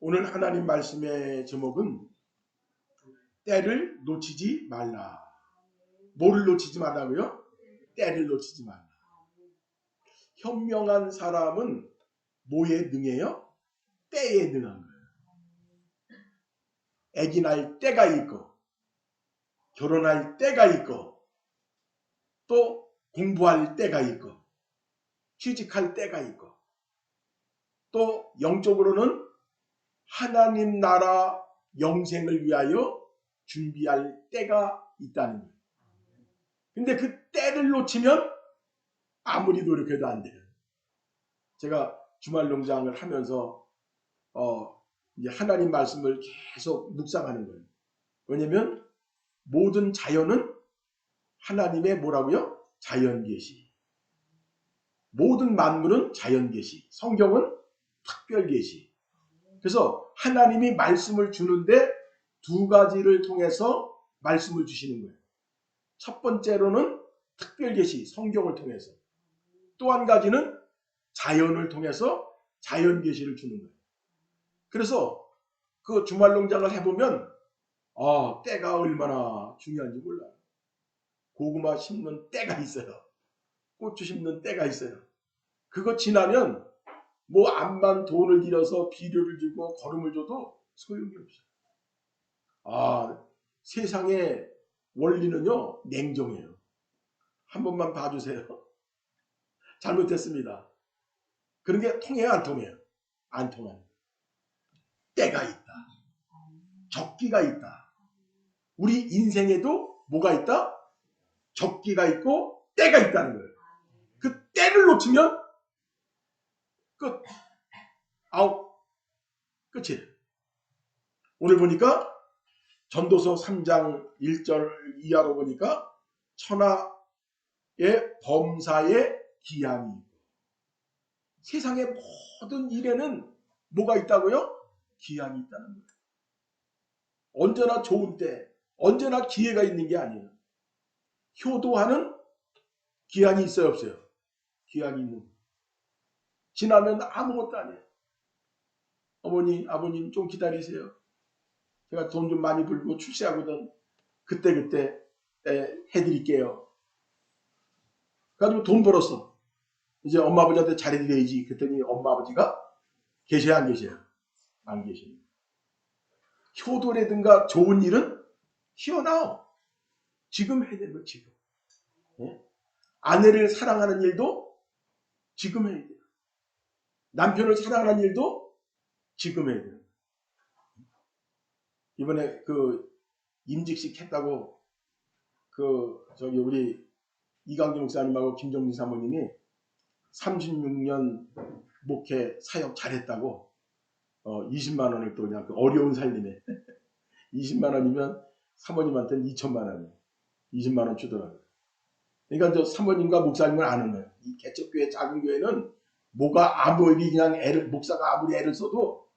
오늘 하나님 말씀의 제목은 때를 놓치지 말라. 뭐를 놓치지 말라고요? 때를 놓치지 말라. 현명한 사람은 뭐에 능해요? 때에 능한 거예요. 아기 낳을 때가 있고, 결혼할 때가 있고, 또 공부할 때가 있고, 취직할 때가 있고, 또 영적으로는 하나님 나라 영생을 위하여 준비할 때가 있다는 거예요. 근데 그 때를 놓치면 아무리 노력해도 안 돼요. 제가 주말 농장을 하면서 이제 하나님 말씀을 계속 묵상하는 거예요. 왜냐면 모든 자연은 하나님의 뭐라고요? 자연 계시. 모든 만물은 자연 계시. 성경은 특별 계시. 그래서 하나님이 말씀을 주는데 두 가지를 통해서 말씀을 주시는 거예요. 첫 번째로는 특별 계시, 성경을 통해서. 또 한 가지는 자연을 통해서 자연 계시를 주는 거예요. 그래서 그 주말 농장을 해보면 때가 얼마나 중요한지 몰라요. 고구마 심는 때가 있어요. 고추 심는 때가 있어요. 그거 지나면 뭐 암만 돈을 들여서 비료를 주고 거름을 줘도 소용이 없어요. 세상의 원리는요 냉정해요. 한 번만 봐주세요. 잘못했습니다. 그런 게 통해요, 안 통해요? 안 통합니다. 때가 있다. 적기가 있다. 우리 인생에도 뭐가 있다? 적기가 있고 때가 있다는 거예요. 그 때를 놓치면 끝. 끝이에요. 오늘 보니까 전도서 3장 1절 이하로 보니까 천하의 범사의 기한이 있고 세상의 모든 일에는 뭐가 있다고요? 기한이 있다는 거예요. 언제나 좋은 때, 언제나 기회가 있는 게 아니에요. 효도하는 기한이 있어요, 없어요? 기한이 있는 거예요. 지나면 아무것도 아니에요. 어머니, 아버님 좀 기다리세요. 제가 돈 좀 많이 벌고 출세하거든. 그때 해드릴게요. 그래가지고 돈 벌었어. 이제 엄마 아버지한테 잘해드려야지. 그랬더니 엄마 아버지가 계셔야 안 계셔요? 안 계셔요. 효도라든가 좋은 일은 튀어나와. 지금 해야 되는 거예요. 지금. 네? 아내를 사랑하는 일도 지금 해야 돼요. 남편을 사랑하는 일도 지금 해야 돼요. 이번에 그 임직식 했다고 우리 이강기 목사님하고 김정진 사모님이 36년 목회 사역 잘했다고 20만 원을 또 그냥 그 어려운 살림에 20만 원이면 사모님한테는 2천만 원이에요. 20만 원 주더라고요. 그러니까 저 사모님과 목사님을 아는 거예요. 이 개척교회 작은 교회는 아무리 그냥 목사가 아무리 애를 써도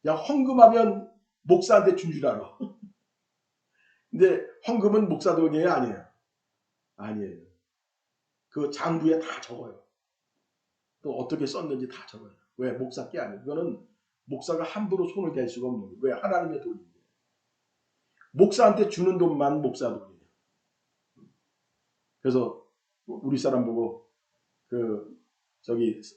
그냥 헌금하면 목사한테 준 줄 알아. 근데 헌금은 목사 돈이에요, 아니에요? 아니에요. 그 장부에 다 적어요. 또 어떻게 썼는지 다 적어요. 왜? 목사 게 아니에요. 그거는 목사가 함부로 손을 댈 수가 없는 거예요. 왜? 하나님의 돈인데. 목사한테 주는 돈만 목사 돈이에요. 그래서 우리 사람 보고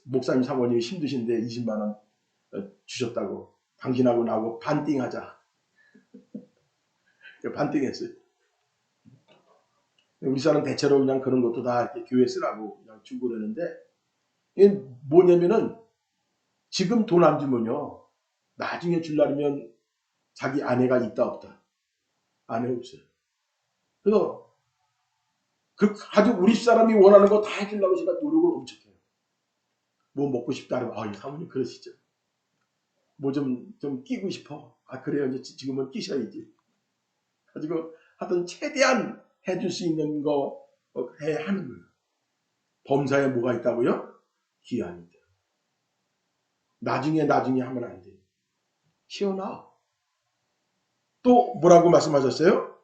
목사님 사모님이 힘드신데 20만 원 주셨다고 당신하고 나하고 반띵하자. 반띵했어요. 우리 사람 대체로 그냥 그런 것도 다 이렇게 교회 쓰라고 그냥 주고 그러는데 이게 뭐냐면은 지금 돈 안 주면요 나중에 줄라면 자기 아내가 있다 없다. 아내 없어요. 그래서 아주 우리 사람이 원하는 거 다 해주려고 제가 노력을 엄청 해요. 뭐 먹고 싶다 하면 이 사모님 그러시죠. 뭐 좀 끼고 싶어. 그래요. 이제 지금은 끼셔야지. 가지고 하여튼 최대한 해줄 수 있는 거 해야 하는 거예요. 범사에 뭐가 있다고요? 기한이 있다. 나중에 하면 안 돼요. 튀어나와. 또 뭐라고 말씀하셨어요?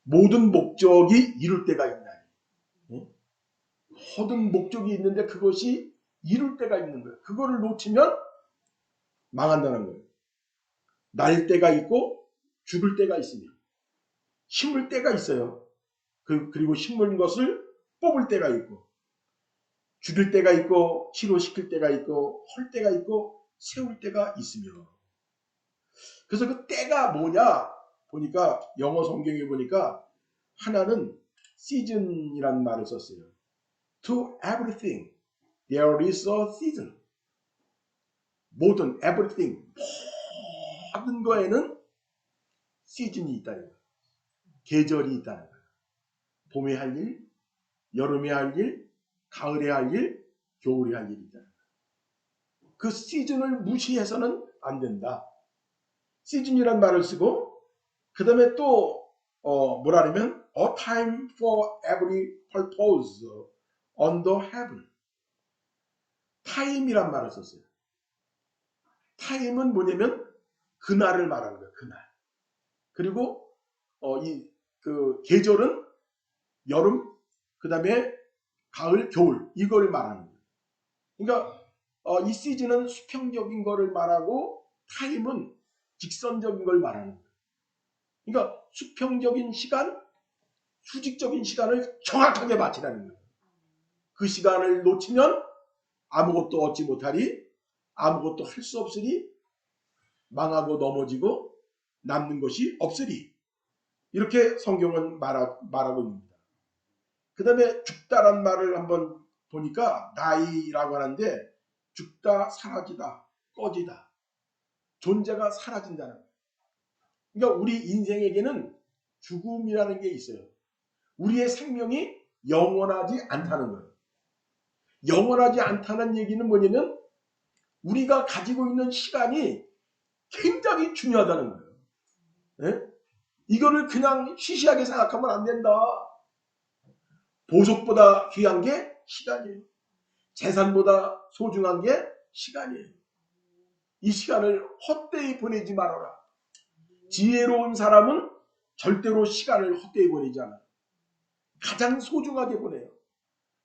모든 목적이 이룰 때가 있나니. 모든 목적이 있는데 그것이 이룰 때가 있는 거예요. 그거를 놓치면 망한다는 거예요. 날 때가 있고 죽을 때가 있으며 심을 때가 있어요. 그리고 심은 것을 뽑을 때가 있고 죽일 때가 있고 치료시킬 때가 있고 헐 때가 있고 세울 때가 있으며 그래서 그 때가 뭐냐 보니까 영어 성경에 보니까 하나는 season이라는 말을 썼어요. To everything there is a season. 모든 everything 모든 거에는 시즌이 있다는 거예요. 계절이 있다는 거예요. 봄에 할 일, 여름에 할 일, 가을에 할 일, 겨울에 할 일이 있다는 거예요. 그 시즌을 무시해서는 안 된다. 시즌이란 말을 쓰고 그 다음에 또 뭐라냐면 a time for every purpose under heaven. 타임이란 말을 썼어요. 타임은 뭐냐면 그날을 말하는 거예요. 그날. 그리고 그 계절은 여름, 그 다음에 가을, 겨울 이걸 말하는 거예요. 그러니까 이 시즌은 수평적인 거를 말하고 타임은 직선적인 걸 말하는 거예요. 그러니까 수평적인 시간, 수직적인 시간을 정확하게 맞추라는 거예요. 그 시간을 놓치면 아무것도 얻지 못하리, 아무것도 할 수 없으리, 망하고 넘어지고 남는 것이 없으리. 이렇게 성경은 말하고 있습니다. 그 다음에 죽다란 말을 한번 보니까 나이라고 하는데 죽다, 사라지다, 꺼지다. 존재가 사라진다는 거예요. 그러니까 우리 인생에게는 죽음이라는 게 있어요. 우리의 생명이 영원하지 않다는 거예요. 영원하지 않다는 얘기는 뭐냐면 우리가 가지고 있는 시간이 굉장히 중요하다는 거예요. 네? 이거를 그냥 시시하게 생각하면 안 된다. 보석보다 귀한 게 시간이에요. 재산보다 소중한 게 시간이에요. 이 시간을 헛되이 보내지 말아라. 지혜로운 사람은 절대로 시간을 헛되이 보내지 않아요. 가장 소중하게 보내요.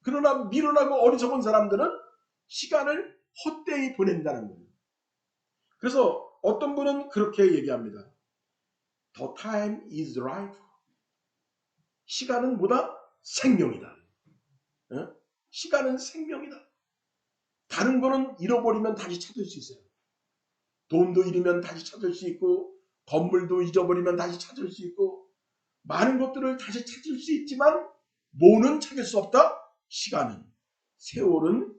그러나 미련하고 어리석은 사람들은 시간을 헛되이 보낸다는 거예요. 그래서 어떤 분은 그렇게 얘기합니다. The time is life. 시간은 뭐다? 생명이다. 시간은 생명이다. 다른 거는 잃어버리면 다시 찾을 수 있어요. 돈도 잃으면 다시 찾을 수 있고 건물도 잊어버리면 다시 찾을 수 있고 많은 것들을 다시 찾을 수 있지만 뭐는 찾을 수 없다? 시간은, 세월은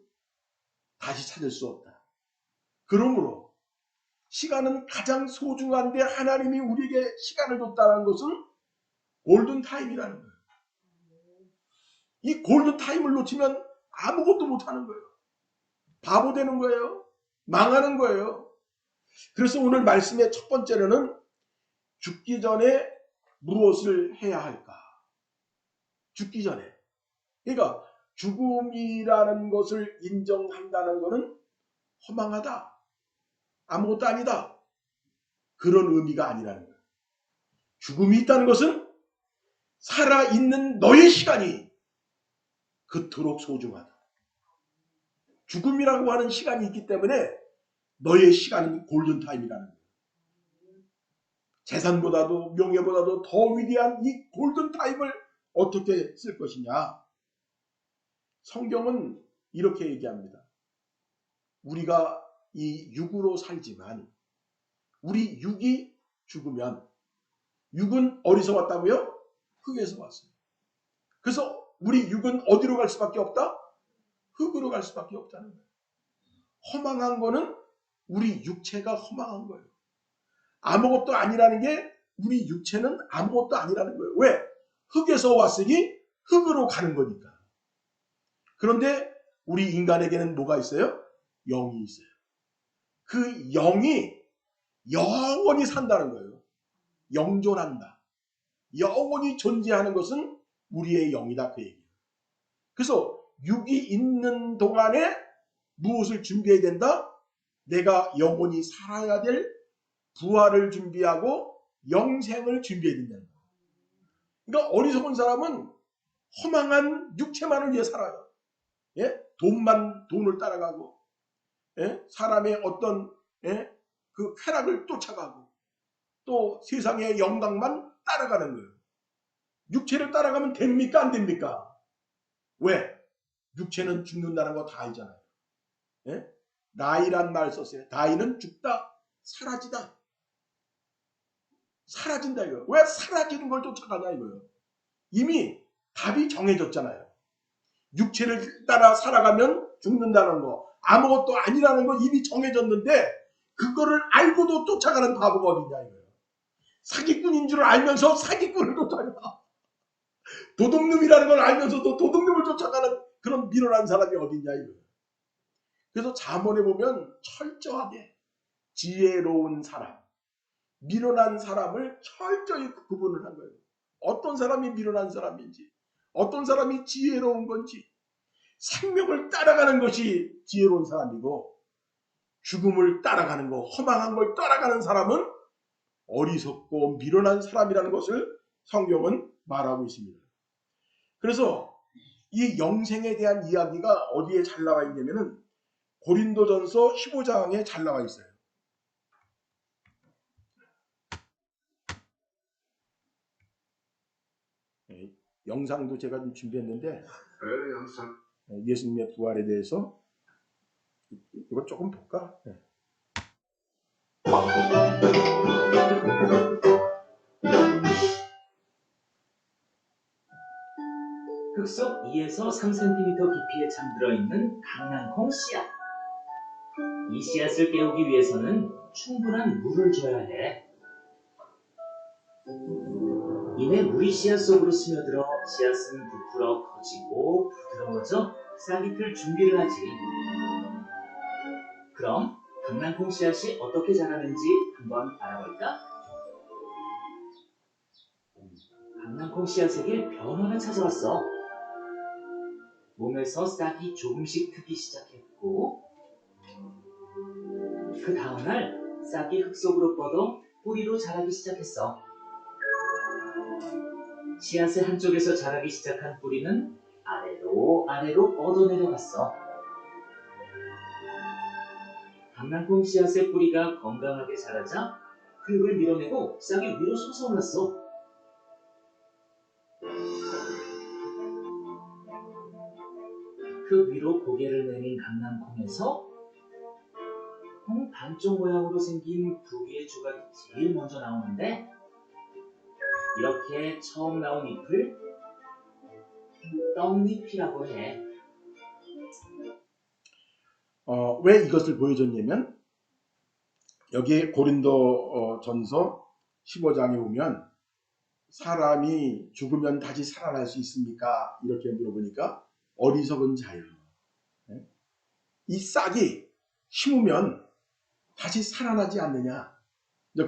다시 찾을 수 없다. 그러므로 시간은 가장 소중한데 하나님이 우리에게 시간을 줬다는 것은 골든타임이라는 거예요. 이 골든타임을 놓치면 아무것도 못하는 거예요. 바보 되는 거예요. 망하는 거예요. 그래서 오늘 말씀의 첫 번째로는 죽기 전에 무엇을 해야 할까? 죽기 전에. 그러니까 죽음이라는 것을 인정한다는 것은 허망하다. 아무것도 아니다. 그런 의미가 아니라는 거예요. 죽음이 있다는 것은 살아있는 너의 시간이 그토록 소중하다. 죽음이라고 하는 시간이 있기 때문에 너의 시간은 골든타임이라는 거예요. 재산보다도 명예보다도 더 위대한 이 골든타임을 어떻게 쓸 것이냐. 성경은 이렇게 얘기합니다. 우리가 이 육으로 살지만 우리 육이 죽으면 육은 어디서 왔다고요? 흙에서 왔어요. 그래서 우리 육은 어디로 갈 수밖에 없다? 흙으로 갈 수밖에 없다는 거예요. 허망한 거는 우리 육체가 허망한 거예요. 아무것도 아니라는 게 우리 육체는 아무것도 아니라는 거예요. 왜? 흙에서 왔으니 흙으로 가는 거니까. 그런데 우리 인간에게는 뭐가 있어요? 영이 있어요. 그 영이 영원히 산다는 거예요. 영존한다. 영원히 존재하는 것은 우리의 영이다. 그 얘기예요. 그래서 육이 있는 동안에 무엇을 준비해야 된다? 내가 영원히 살아야 될 부활을 준비하고 영생을 준비해야 된다는 거예요. 그러니까 어리석은 사람은 허망한 육체만을 위해 살아요. 예? 돈을 따라가고, 예? 사람의 어떤 그 쾌락을 쫓아가고, 또 세상의 영광만 따라가는 거예요. 육체를 따라가면 됩니까? 안 됩니까? 왜? 육체는 죽는다는 거 다 알잖아요. 예? 나이란 말 썼어요. 나이는 죽다, 사라지다. 사라진다 이거예요. 왜 사라지는 걸 쫓아가냐 이거예요. 이미 답이 정해졌잖아요. 육체를 따라 살아가면 죽는다는 거, 아무것도 아니라는 거 이미 정해졌는데 그거를 알고도 쫓아가는 바보가 어딨냐 이거예요. 사기꾼인 줄 알면서 사기꾼을 쫓아가. 도둑놈이라는 걸 알면서도 도둑놈을 쫓아가는 그런 미련한 사람이 어딨냐 이거예요. 그래서 잠언에 보면 철저하게 지혜로운 사람, 미련한 사람을 철저히 구분을 한 거예요. 어떤 사람이 미련한 사람인지, 어떤 사람이 지혜로운 건지, 생명을 따라가는 것이 지혜로운 사람이고 죽음을 따라가는 거, 허망한 걸 따라가는 사람은 어리석고 미련한 사람이라는 것을 성경은 말하고 있습니다. 그래서 이 영생에 대한 이야기가 어디에 잘 나와 있냐면은 고린도전서 15장에 잘 나와 있어요. 영상도 제가 좀 준비했는데 예수님의 부활에 대해서 이거 조금 볼까? 흙속 2에서 3cm 깊이에 잠들어 있는 강낭콩 씨앗. 이 씨앗을 깨우기 위해서는 충분한 물을 줘야 해. 이내 물이 씨앗 속으로 스며들어 씨앗은 부풀어 커지고 부드러워져 싹이 틀 준비를 하지. 그럼 강낭콩 씨앗이 어떻게 자라는지 한번 알아볼까? 강낭콩 씨앗에게 변화가 찾아왔어. 몸에서 싹이 조금씩 트기 시작했고 그 다음날 싹이 흙 속으로 뻗어 뿌리로 자라기 시작했어. 씨앗의 한쪽에서 자라기 시작한 뿌리는 아래로 뻗어내려갔어. 강낭콩 씨앗의 뿌리가 건강하게 자라자 흙을 밀어내고 싹이 위로 솟아올랐어. 그 위로 고개를 내민 강낭콩에서 콩 반쪽 모양으로 생긴 두 개의 조각이 제일 먼저 나오는데 이렇게 처음 나온 잎을 떡잎이라고 해. 왜 이것을 보여줬냐면 여기 고린도 전서 15장에 보면 사람이 죽으면 다시 살아날 수 있습니까? 이렇게 물어보니까 어리석은 자여. 이 싹이 심으면 다시 살아나지 않느냐.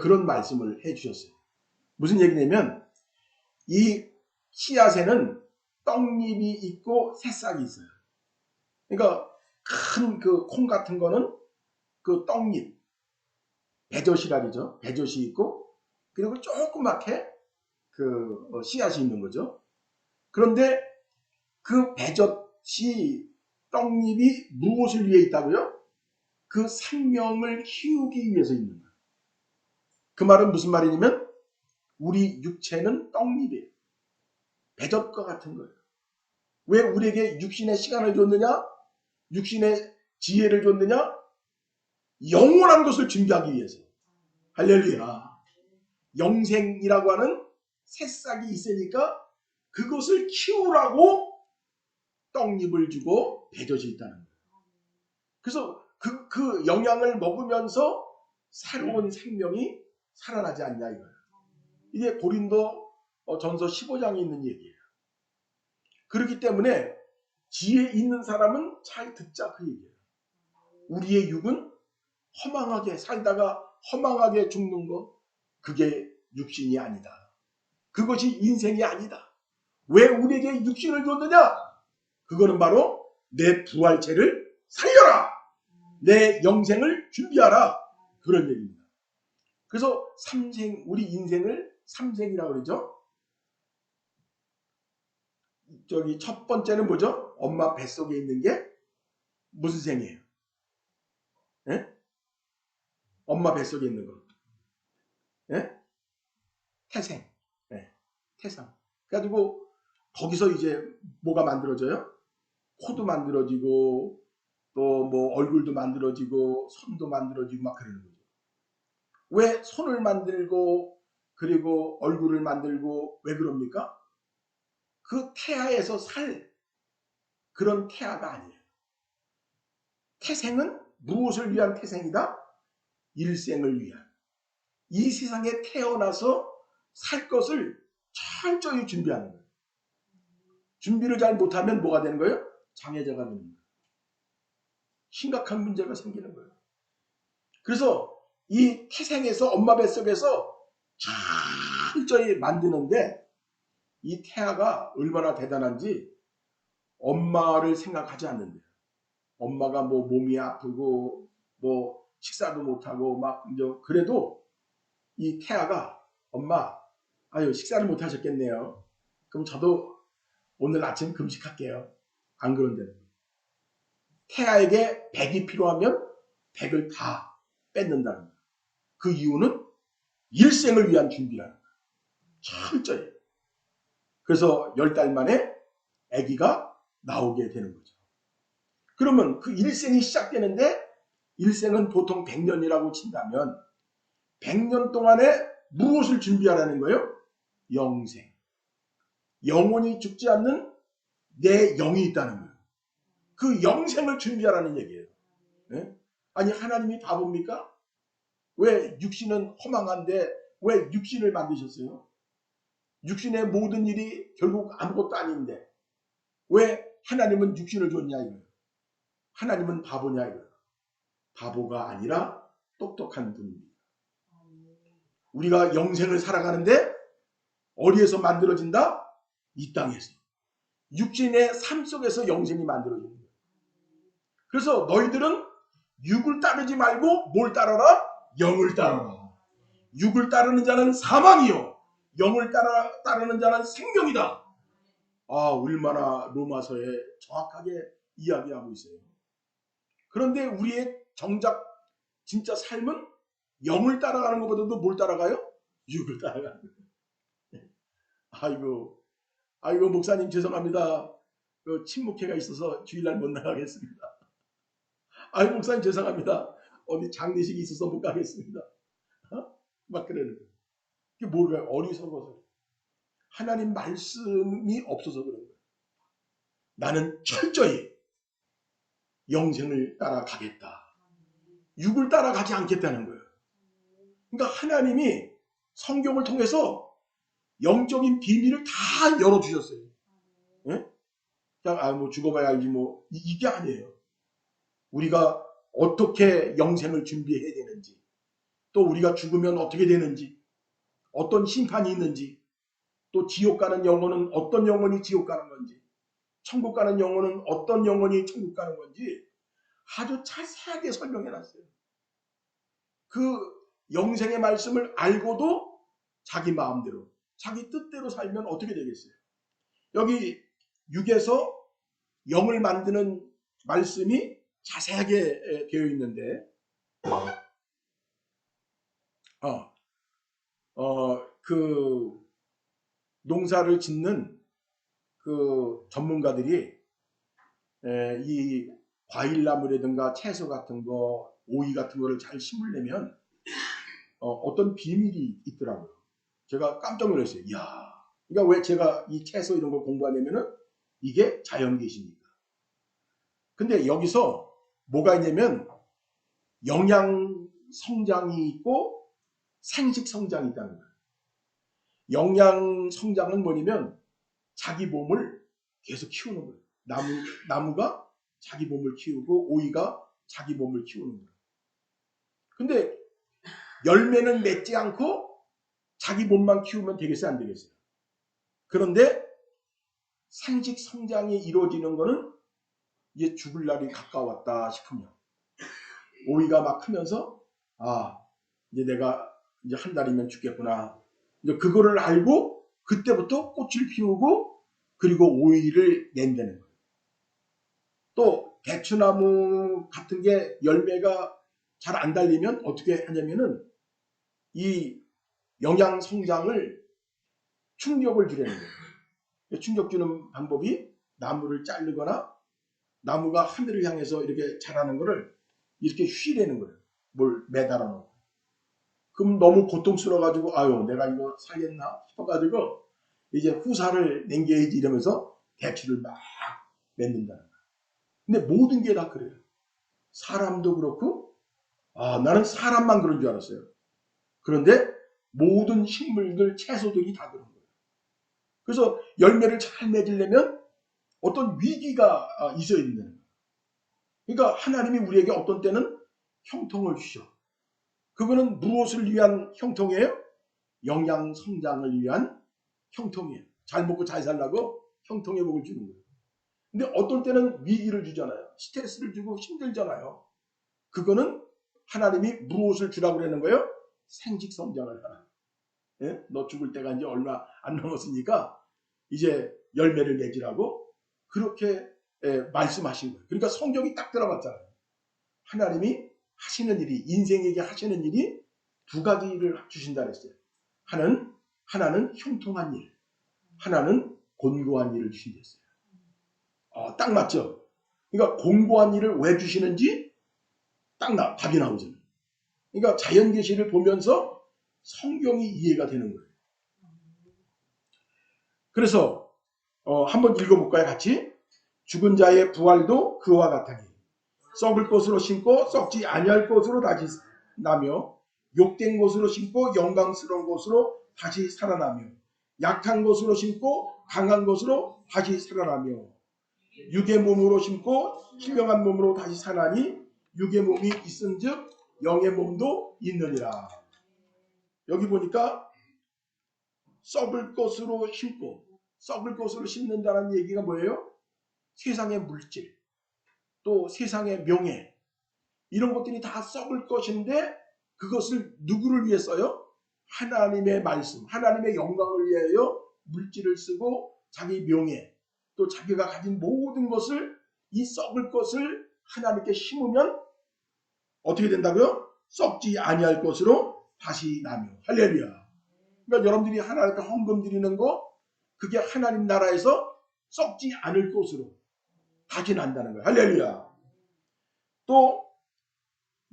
그런 말씀을 해주셨어요. 무슨 얘기냐면 이 씨앗에는 떡잎이 있고 새싹이 있어요. 그러니까 큰 그 콩 같은 거는 그 떡잎, 배젓이라죠. 배젓이 있고 그리고 조그맣게 그 씨앗이 있는 거죠. 그런데 그 배젓이 떡잎이 무엇을 위해 있다고요? 그 생명을 키우기 위해서 있는 거예요. 그 말은 무슨 말이냐면 우리 육체는 떡잎이에요. 배젓과 같은 거예요. 왜 우리에게 육신의 시간을 줬느냐? 육신의 지혜를 줬느냐? 영원한 것을 준비하기 위해서. 할렐루야. 영생이라고 하는 새싹이 있으니까 그것을 키우라고 떡잎을 주고 배젓이 있다는 거예요. 그래서 그 영양을 먹으면서 새로운 생명이 살아나지 않냐 이거예요. 이게 고린도 전서 15장에 있는 얘기예요. 그렇기 때문에 지혜 있는 사람은 잘 듣자 그 얘기예요. 우리의 육은 허망하게 살다가 허망하게 죽는 거 그게 육신이 아니다. 그것이 인생이 아니다. 왜 우리에게 육신을 줬느냐? 그거는 바로 내 부활체를 살려라. 내 영생을 준비하라. 그런 얘기입니다. 그래서 우리 인생을 삼생이라고 그러죠. 저기 첫 번째는 뭐죠? 엄마 뱃속에 있는 게 무슨 생이에요? 예? 엄마 뱃속에 있는 거. 예? 태생. 예, 태생. 그래가지고 거기서 이제 뭐가 만들어져요? 코도 만들어지고 또 뭐 얼굴도 만들어지고 손도 만들어지고 막 그러는 거죠. 왜 손을 만들고 그리고 얼굴을 만들고 왜 그럽니까? 그 태아에서 살 그런 태아가 아니에요. 태생은 무엇을 위한 태생이다? 일생을 위한. 이 세상에 태어나서 살 것을 철저히 준비하는 거예요. 준비를 잘 못하면 뭐가 되는 거예요? 장애자가 되는 거예요. 심각한 문제가 생기는 거예요. 그래서 이 태생에서 엄마 뱃속에서 철저히 만드는데 이 태아가 얼마나 대단한지 엄마를 생각하지 않는데요. 엄마가 뭐 몸이 아프고 뭐 식사도 못하고 막 그래도 이 태아가 엄마 아유 식사를 못 하셨겠네요. 그럼 저도 오늘 아침 금식할게요. 안 그런데 태아에게 100이 필요하면 100을 다 뺏는다는 거예요. 그 이유는 일생을 위한 준비라는 거예요. 철저히. 그래서 10달 만에 아기가 나오게 되는 거죠. 그러면 그 일생이 시작되는데 일생은 보통 100년이라고 친다면 100년 동안에 무엇을 준비하라는 거예요? 영생. 영원히 죽지 않는 내 영이 있다는 거예요. 그 영생을 준비하라는 얘기예요. 네? 아니 하나님이 바보입니까? 왜 육신은 허망한데 왜 육신을 만드셨어요? 육신의 모든 일이 결국 아무것도 아닌데 왜 하나님은 육신을 줬냐 이거예요. 하나님은 바보냐 이거예요. 바보가 아니라 똑똑한 분입니다. 우리가 영생을 살아가는데 어디에서 만들어진다? 이 땅에서. 육신의 삶 속에서 영생이 만들어지는 거예요. 그래서 너희들은 육을 따르지 말고 뭘 따르라? 영을 따르라. 육을 따르는 자는 사망이요 영을 따르는 자는 생명이다. 아, 얼마나 로마서에 정확하게 이야기하고 있어요. 그런데 우리의 정작 진짜 삶은 영을 따라가는 것보다도 뭘 따라가요? 육을 따라가는 거예요. 아이고 목사님 죄송합니다. 그 침묵회가 있어서 주일날 못 나가겠습니다. 아이고 목사님 죄송합니다. 어디 장례식이 있어서 못 가겠습니다. 막 그러는 거예요. 그게 뭘까요? 어리석어서. 하나님 말씀이 없어서 그런 거예요. 나는 철저히 영생을 따라가겠다. 육을 따라가지 않겠다는 거예요. 그러니까 하나님이 성경을 통해서 영적인 비밀을 다 열어주셨어요. 예? 그냥 뭐 죽어봐야 알지 뭐 이게 아니에요. 우리가 어떻게 영생을 준비해야 되는지, 또 우리가 죽으면 어떻게 되는지, 어떤 심판이 있는지, 또 지옥 가는 영혼은 어떤 영혼이 지옥 가는 건지, 천국 가는 영혼은 어떤 영혼이 천국 가는 건지 아주 자세하게 설명해 놨어요. 그 영생의 말씀을 알고도 자기 마음대로, 자기 뜻대로 살면 어떻게 되겠어요? 여기 6에서 영을 만드는 말씀이 자세하게 되어 있는데 그 농사를 짓는 그 전문가들이 이 과일나무라든가 채소 같은 거, 오이 같은 거를 잘 심으려면 어떤 비밀이 있더라고요. 제가 깜짝 놀랐어요. 이야, 그러니까 왜 제가 이 채소 이런 걸 공부하냐면은 이게 자연계시입니다. 근데 여기서 뭐가 있냐면 영양 성장이 있고 생식 성장이 있다는 거예요. 영양 성장은 뭐냐면 자기 몸을 계속 키우는 거예요. 나무가 자기 몸을 키우고 오이가 자기 몸을 키우는 거예요. 근데 열매는 맺지 않고 자기 몸만 키우면 되겠어요? 안 되겠어요? 그런데 생식 성장이 이루어지는 거는 이제 죽을 날이 가까웠다 싶으면 오이가 막 크면서 이제 내가 이제 한 달이면 죽겠구나. 이제 그거를 알고 그때부터 꽃을 피우고 그리고 오이를 낸다는 거예요. 또 대추나무 같은 게 열매가 잘 안 달리면 어떻게 하냐면은 이 영양 성장을 충격을 주려는 거예요. 충격 주는 방법이 나무를 자르거나 나무가 하늘을 향해서 이렇게 자라는 거를 이렇게 휘려는 거예요. 뭘 매달아 놓고. 그럼 너무 고통스러워가지고 아유 내가 이거 살겠나 싶어가지고 이제 후사를 남겨야지 이러면서 대추를 막 맺는다는 거예요. 근데 모든 게 다 그래요. 사람도 그렇고 나는 사람만 그런 줄 알았어요. 그런데 모든 식물들, 채소들이 다 그런 거예요. 그래서 열매를 잘 맺으려면 어떤 위기가 있어야 된다는 거예요. 그러니까 하나님이 우리에게 어떤 때는 형통을 주셔. 그거는 무엇을 위한 형통이에요? 영양 성장을 위한 형통이에요. 잘 먹고 잘 살라고 형통의 복을 주는 거예요. 근데 어떤 때는 위기를 주잖아요. 스트레스를 주고 힘들잖아요. 그거는 하나님이 무엇을 주라고 그러는 거예요? 생직 성장을 하라. 예? 너 죽을 때가 이제 얼마 안 남았으니까 이제 열매를 맺으라고 그렇게 말씀하신 거예요. 그러니까 성경이 딱 들어갔잖아요. 하나님이 하시는 일이, 인생에게 하시는 일이 두 가지를 주신다 그랬어요. 하나는 형통한 일, 하나는 곤고한 일을 주신댔어요. 딱 맞죠? 그러니까 곤고한 일을 왜 주시는지 답이 나오잖아요. 그러니까 자연계시를 보면서 성경이 이해가 되는 거예요. 그래서 한번 읽어볼까요? 같이. 죽은 자의 부활도 그와 같으니 썩을 것으로 심고 썩지 아니할 것으로 다시 나며 욕된 것으로 심고 영광스러운 것으로 다시 살아나며 약한 것으로 심고 강한 것으로 다시 살아나며 육의 몸으로 심고 신령한 몸으로 다시 사나니 육의 몸이 있은즉 영의 몸도 있느니라. 여기 보니까 썩을 것으로 심고 썩을 것으로 심는다는 얘기가 뭐예요? 세상의 물질, 또 세상의 명예, 이런 것들이 다 썩을 것인데 그것을 누구를 위해서요? 하나님의 말씀, 하나님의 영광을 위하여 물질을 쓰고 자기 명예, 또 자기가 가진 모든 것을 이 썩을 것을 하나님께 심으면 어떻게 된다고요? 썩지 아니할 것으로 다시 나며. 할렐루야. 그러니까 여러분들이 하나님께 헌금 드리는 거 그게 하나님 나라에서 썩지 않을 것으로 다시 난다는 거예요. 할렐루야. 또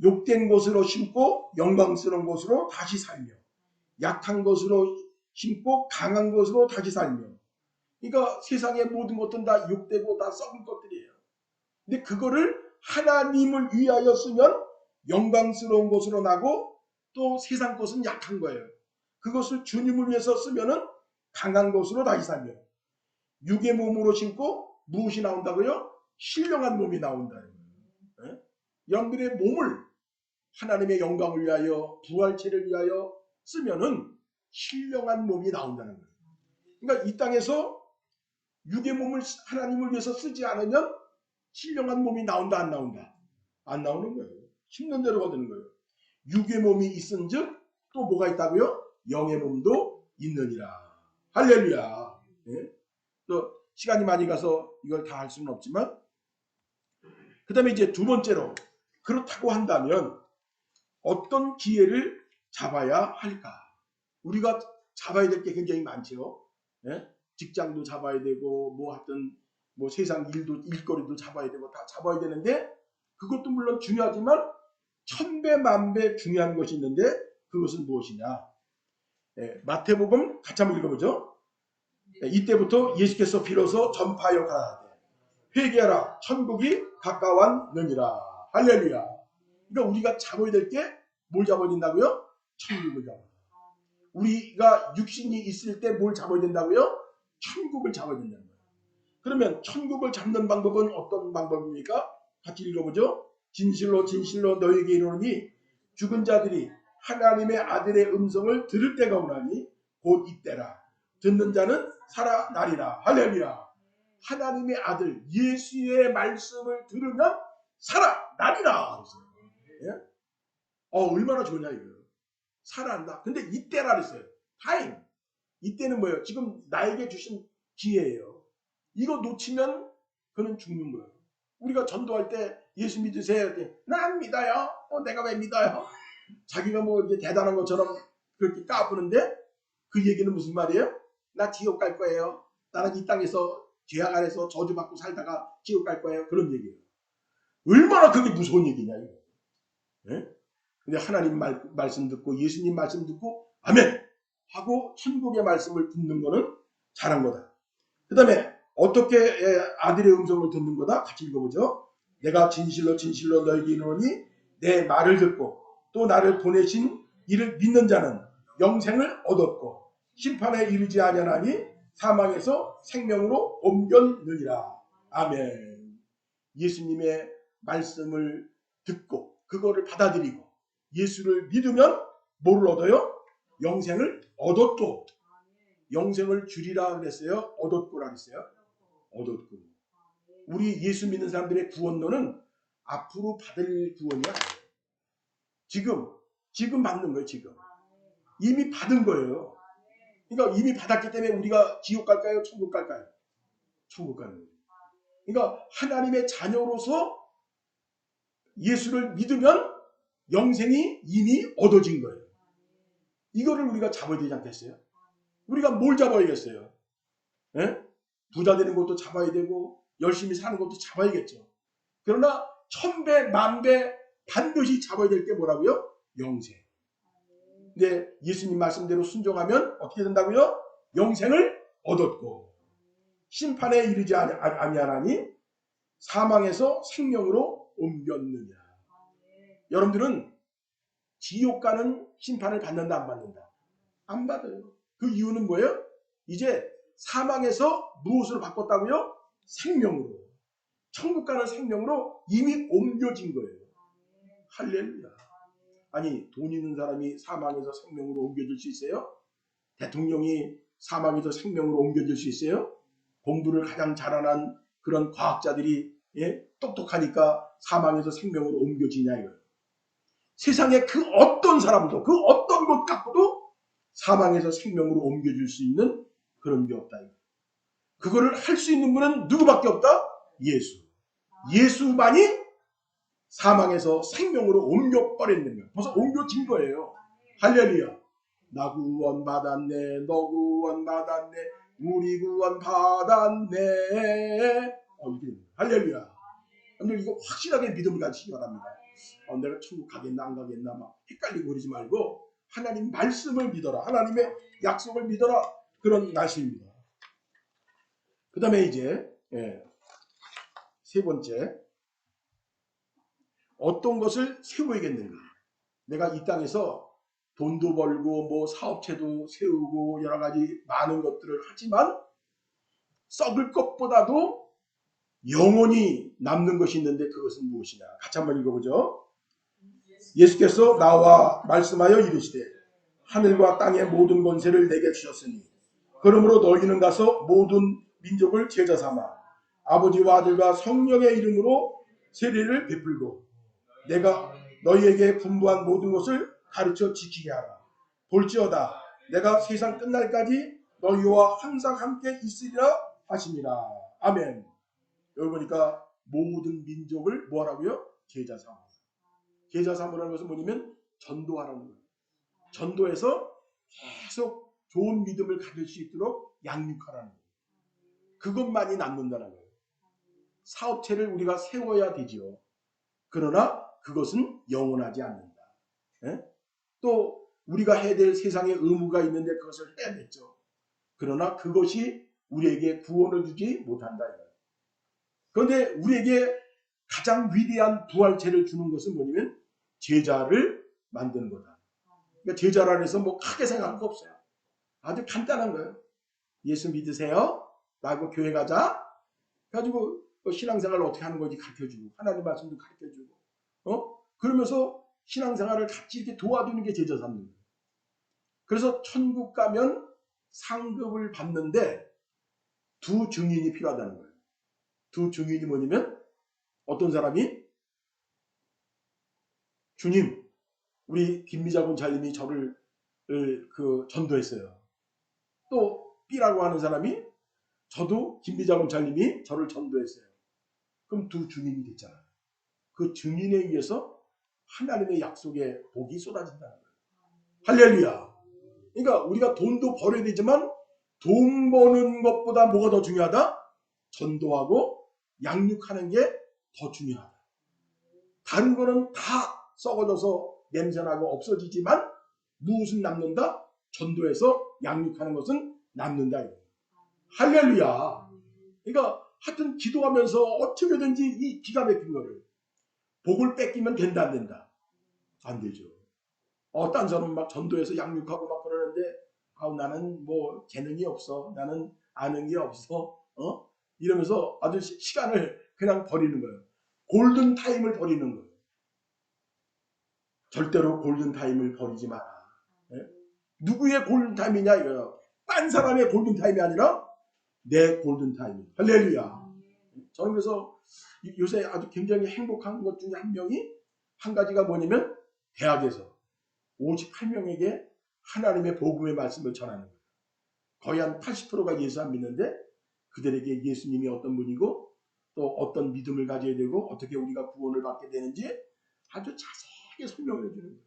욕된 것으로 심고 영광스러운 것으로 다시 살며 약한 것으로 심고 강한 것으로 다시 살며. 그러니까 세상의 모든 것들은 다 욕되고 다 썩은 것들이에요. 근데 그거를 하나님을 위하여 쓰면 영광스러운 것으로 나고 또 세상 것은 약한 거예요. 그것을 주님을 위해서 쓰면은 강한 것으로 다시 살며 육의 몸으로 심고 무엇이 나온다고요? 신령한 몸이 나온다는 거예요. 네? 여러분들의 몸을 하나님의 영광을 위하여 부활체를 위하여 쓰면은 신령한 몸이 나온다는 거예요. 그러니까 이 땅에서 육의 몸을 하나님을 위해서 쓰지 않으면 신령한 몸이 나온다 안 나온다? 안 나오는 거예요. 힘든 대로가 되는 거예요. 육의 몸이 있은즉 또 뭐가 있다고요? 영의 몸도 있느니라. 할렐루야. 네? 또 시간이 많이 가서 이걸 다 할 수는 없지만 그 다음에 이제 두 번째로 그렇다고 한다면 어떤 기회를 잡아야 할까? 우리가 잡아야 될 게 굉장히 많죠. 네? 직장도 잡아야 되고 뭐 하여튼 뭐 세상 일거리도 잡아야 되고 다 잡아야 되는데 그것도 물론 중요하지만 천배 만배 중요한 것이 있는데 그것은 무엇이냐? 마태복음 같이 한번 읽어보죠. 이때부터 예수께서 비로소 전파하여 가라사대 회개하라 천국이 가까웠느니라. 할렐루야. 그러니까 우리가 잡아야 될 게 뭘 잡아야 된다고요? 천국을 잡아야 된다. 우리가 육신이 있을 때 뭘 잡아야 된다고요? 천국을 잡아야 된다는 거예요. 그러면 천국을 잡는 방법은 어떤 방법입니까? 같이 읽어보죠. 진실로 진실로 너희에게 이르노니 죽은 자들이 하나님의 아들의 음성을 들을 때가 오나니 곧 이때라. 듣는 자는 살아나리라. 할렐루야. 하나님의 아들 예수의 말씀을 들으면 살아나리라. 예? 얼마나 좋냐 이거예요. 살아난다. 근데 이때라 그랬어요. 타임. 이때는 뭐예요? 지금 나에게 주신 기회예요. 이거 놓치면 그는 죽는 거예요. 우리가 전도할 때 예수 믿으세요. 난 믿어요. 내가 왜 믿어요? 자기가 뭐 이렇게 대단한 것처럼 그렇게 까부는데 그 얘기는 무슨 말이에요? 나 지옥 갈 거예요. 나는 이 땅에서 죄악 아래서 저주받고 살다가 지옥 갈 거예요. 그런 얘기예요. 얼마나 그게 무서운 얘기냐 이거. 예? 근데 하나님 말씀 듣고 예수님 말씀 듣고 아멘 하고 천국의 말씀을 듣는 거는 잘한 거다. 그 다음에 어떻게 아들의 음성을 듣는 거다? 같이 읽어보죠. 내가 진실로 진실로 너에게 이르노니 내 말을 듣고 또 나를 보내신 이를 믿는 자는 영생을 얻었고 심판에 이르지 아니하나니 사망에서 생명으로 옮겼느니라. 아멘. 예수님의 말씀을 듣고 그거를 받아들이고 예수를 믿으면 뭐를 얻어요? 영생을 얻었고 영생을 주리라 그랬어요? 얻었고라 그랬어요? 얻었고. 우리 예수 믿는 사람들의 구원론은 앞으로 받을 구원이 아니에요. 지금 받는 거예요. 지금 이미 받은 거예요. 그러니까 이미 받았기 때문에 우리가 지옥 갈까요? 천국 갈까요? 천국 가는 거예요. 그러니까 하나님의 자녀로서 예수를 믿으면 영생이 이미 얻어진 거예요. 이거를 우리가 잡아야 되지 않겠어요? 우리가 뭘 잡아야겠어요? 예? 부자 되는 것도 잡아야 되고 열심히 사는 것도 잡아야겠죠. 그러나 천배 만배 반드시 잡아야 될 게 뭐라고요? 영생. 근데 예수님 말씀대로 순종하면 어떻게 된다고요? 영생을 얻었고 심판에 이르지 아니하나니 사망에서 생명으로 옮겼느냐. 여러분들은 지옥 가는 심판을 받는다 안 받는다? 안 받아요. 그 이유는 뭐예요? 이제 사망에서 무엇으로 바꿨다고요? 생명으로. 천국 가는 생명으로 이미 옮겨진 거예요. 할렐루야. 아니 돈 있는 사람이 사망에서 생명으로 옮겨질 수 있어요? 대통령이 사망에서 생명으로 옮겨질 수 있어요? 공부를 가장 잘하는 그런 과학자들이 똑똑하니까 사망에서 생명으로 옮겨지냐 이거예요. 세상에 그 어떤 사람도 그 어떤 것 갖고도 사망에서 생명으로 옮겨질 수 있는 그런 게 없다. 그거를 할 수 있는 분은 누구밖에 없다? 예수. 예수만이 사망에서 생명으로 옮겨버렸는 거예요. 벌써 옮겨진 거예요. 할렐루야. 나 구원 받았네. 너 구원 받았네. 우리 구원 받았네. 이게 할렐루야. 여러분 이거 확실하게 믿음을 가지시기 바랍니다. 내가 천국 가겠나 안 가겠나 막 헷갈리고 그러지 말고 하나님 말씀을 믿어라. 하나님의 약속을 믿어라. 그런 말씀입니다. 그 다음에 이제 세 번째 어떤 것을 세워야겠는가. 내가 이 땅에서 돈도 벌고 뭐 사업체도 세우고 여러 가지 많은 것들을 하지만 썩을 것보다도 영원히 남는 것이 있는데 그것은 무엇이냐. 같이 한번 읽어보죠. 예수께서 나와 말씀하여 이르시되 하늘과 땅의 모든 권세를 내게 주셨으니 그러므로 너희는 가서 모든 민족을 제자 삼아 아버지와 아들과 성령의 이름으로 세례를 베풀고 내가 너희에게 분부한 모든 것을 가르쳐 지키게 하라. 볼지어다 내가 세상 끝날까지 너희와 항상 함께 있으리라 하시니라. 아멘. 여기 보니까 모든 민족을 뭐하라고요? 제자 삼아. 제자 삼으라는 것은 뭐냐면 전도하라는 거예요. 전도해서 계속 좋은 믿음을 가질 수 있도록 양육하라는 거예요. 그것만이 남는다는 거예요. 사업체를 우리가 세워야 되지요. 그러나 그것은 영원하지 않는다. 또 우리가 해야 될 세상에 의무가 있는데 그것을 해야겠죠. 그러나 그것이 우리에게 구원을 주지 못한다. 그런데 우리에게 가장 위대한 부활체를 주는 것은 뭐냐면 제자를 만드는 거다. 그러니까 제자라 해서 뭐 크게 생각할 거 없어요. 아주 간단한 거예요. 예수 믿으세요. 나하고 교회 가자. 가지고 신앙생활을 어떻게 하는 건지 가르쳐주고 하나님 말씀도 가르쳐주고 그러면서 신앙생활을 같이 이렇게 도와주는 게 제자 삼는 거예요. 그래서 천국 가면 상급을 받는데 두 증인이 필요하다는 거예요. 두 증인이 뭐냐면 어떤 사람이 주님 우리 김미자 권사님이 저를 전도했어요. 또 B라고 하는 사람이 저도 김미자 권사님이 저를 전도했어요. 그럼 두 증인이 됐잖아요. 그 증인에 의해서 하나님의 약속의 복이 쏟아진다는 거예요. 할렐루야. 그러니까 우리가 돈도 벌어야 되지만 돈 버는 것보다 뭐가 더 중요하다? 전도하고 양육하는 게 더 중요하다. 다른 거는 다 썩어져서 냄새나고 없어지지만 무엇은 남는다? 전도해서 양육하는 것은 남는다. 할렐루야. 그러니까 하여튼 기도하면서 어떻게든지 이 기가 막힌 거를 복을 뺏기면 된다 안 된다? 안 되죠. 딴 사람은 막 전도해서 양육하고 막 그러는데 나는 뭐 재능이 없어. 나는 아는 게 없어. 이러면서 아주 시간을 그냥 버리는 거예요. 골든 타임을 버리는 거예요. 절대로 골든 타임을 버리지 마라. 예? 누구의 골든 타임이냐 이거요. 딴 사람의 골든 타임이 아니라 내 골든 타임. 할렐루야. 저는 그래서 요새 아주 굉장히 행복한 것 중에 한 가지가 뭐냐면 대학에서 58명에게 하나님의 복음의 말씀을 전하는 거예요. 거의 한 80%가 예수 안 믿는데 그들에게 예수님이 어떤 분이고 또 어떤 믿음을 가져야 되고 어떻게 우리가 구원을 받게 되는지 아주 자세하게 설명을 해주는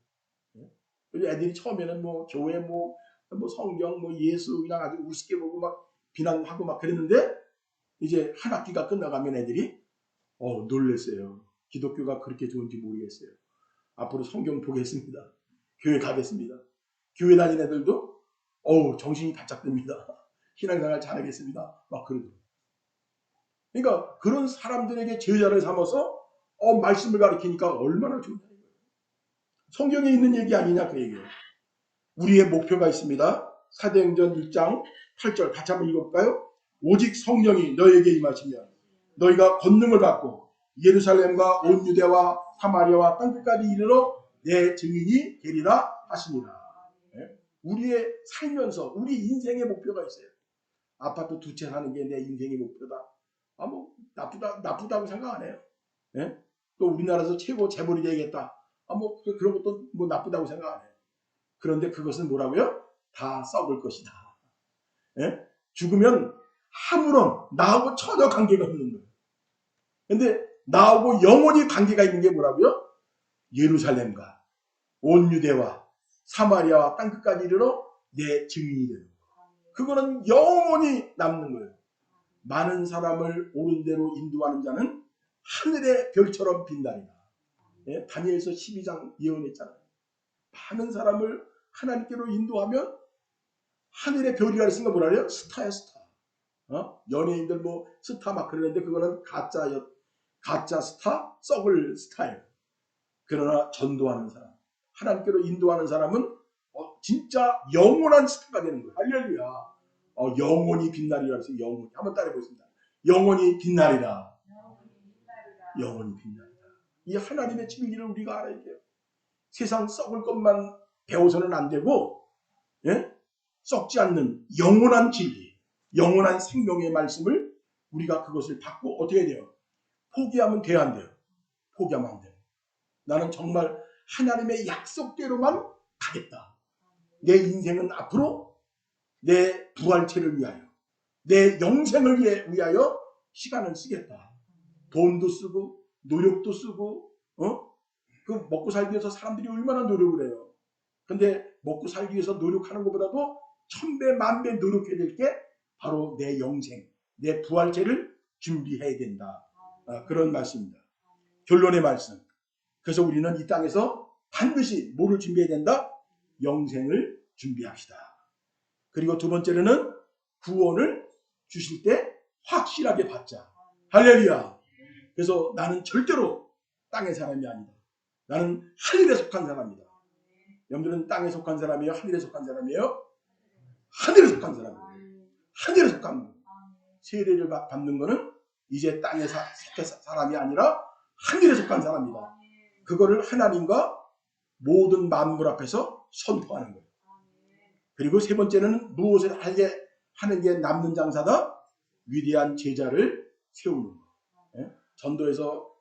거예요. 그래서 애들이 처음에는 뭐 교회 뭐 성경 뭐 예수 그냥 아주 우습게 보고 막 비난하고 막 그랬는데 이제 한 학기가 끝나가면 애들이 놀랬어요. 기독교가 그렇게 좋은지 모르겠어요. 앞으로 성경 보겠습니다. 교회 가겠습니다. 교회 다니는 애들도 정신이 바짝 듭니다. 신앙생활 잘하겠습니다. 막 그러더라고요. 그러니까 그런 사람들에게 제자를 삼아서 말씀을 가르치니까 얼마나 좋다는 거예요. 성경에 있는 얘기 아니냐 그 얘기예요. 우리의 목표가 있습니다. 사도행전 1장 8절 같이 한번 읽어볼까요? 오직 성령이 너에게 임하시면 너희가 권능을 받고 예루살렘과 온 유대와 사마리아와 땅끝까지 이르러 내 증인이 되리라 하시니라. 우리의 살면서 우리 인생의 목표가 있어요. 아파트 2채 사는 게 내 인생의 목표다. 뭐 나쁘다고 생각 안 해요. 예? 또 우리나라에서 최고 재벌이 되겠다. 뭐 그런 것도 뭐 나쁘다고 생각 안 해요. 그런데 그것은 뭐라고요? 다 썩을 것이다. 예? 죽으면 아무런 나하고 전혀 관계가 없는 거예요. 근데 나하고 영원히 관계가 있는 게 뭐라고요? 예루살렘과 온 유대와 사마리아와 땅끝까지 이르러 내 증인이 되는 거예요. 그거는 영원히 남는 거예요. 많은 사람을 옳은 대로 인도하는 자는 하늘의 별처럼 빛나리라. 예? 다니엘서 12장 예언했잖아요. 많은 사람을 하나님께로 인도하면 하늘의 별이라 했으니까 뭐라 그래요? 스타야 스타. 연예인들 뭐 스타 막 그러는데 그거는 가짜 스타, 썩을 스타예요. 그러나 전도하는 사람, 하나님께로 인도하는 사람은 진짜 영원한 스타가 되는 거예요. 할렐루야. 영원히 빛나리라 해서 영원히 한번 따라해 보겠습니다. 영원히 빛나리라. 영원히 빛나리라. 이 하나님의 진리를 우리가 알아야 돼요. 세상 썩을 것만 배워서는 안 되고, 예? 썩지 않는 영원한 진리, 영원한 생명의 말씀을 우리가 그것을 받고 어떻게 해야 돼요? 포기하면 돼야 안 돼요? 포기하면 안 돼요. 나는 정말 하나님의 약속대로만 가겠다. 내 인생은 앞으로 내 부활체를 위하여, 내 영생을 위하여 시간을 쓰겠다. 돈도 쓰고 노력도 쓰고 그 먹고 살기 위해서 사람들이 얼마나 노력을 해요. 근데 먹고 살기 위해서 노력하는 것보다도 1000배 만배 노력해야 될 게 바로 내 영생, 내 부활체를 준비해야 된다. 그런 말씀입니다. 결론의 말씀. 그래서 우리는 이 땅에서 반드시 뭐를 준비해야 된다? 영생을 준비합시다. 그리고 두 번째로는 구원을 주실 때 확실하게 받자. 할렐루야. 그래서 나는 절대로 땅의 사람이 아니다. 나는 하늘에 속한 사람이다. 여러분들은 땅에 속한 사람이에요? 하늘에 속한 사람이에요? 하늘에 속한 사람이에요. 하늘에 속한 거예요. 세례를 받는 거는 이제 땅의 사람이 아니라 하늘에 속한 사람이다. 그거를 하나님과 모든 만물 앞에서 선포하는 거예요. 그리고 세 번째는 무엇을 하는 게 남는 장사다? 위대한 제자를 세우는 거. 전도에서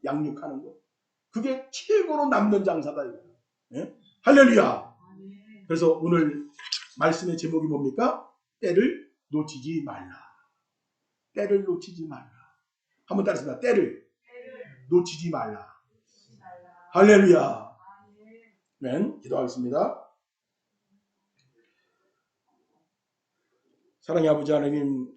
양육하는 거. 그게 최고로 남는 장사다. 할렐루야. 그래서 오늘 말씀의 제목이 뭡니까? 때를 놓치지 말라. 때를 놓치지 말라. 한번 따라해봅니다. 때를 놓치지 말라. 할렐루야. 기도하겠습니다. 사랑의 아버지 하나님,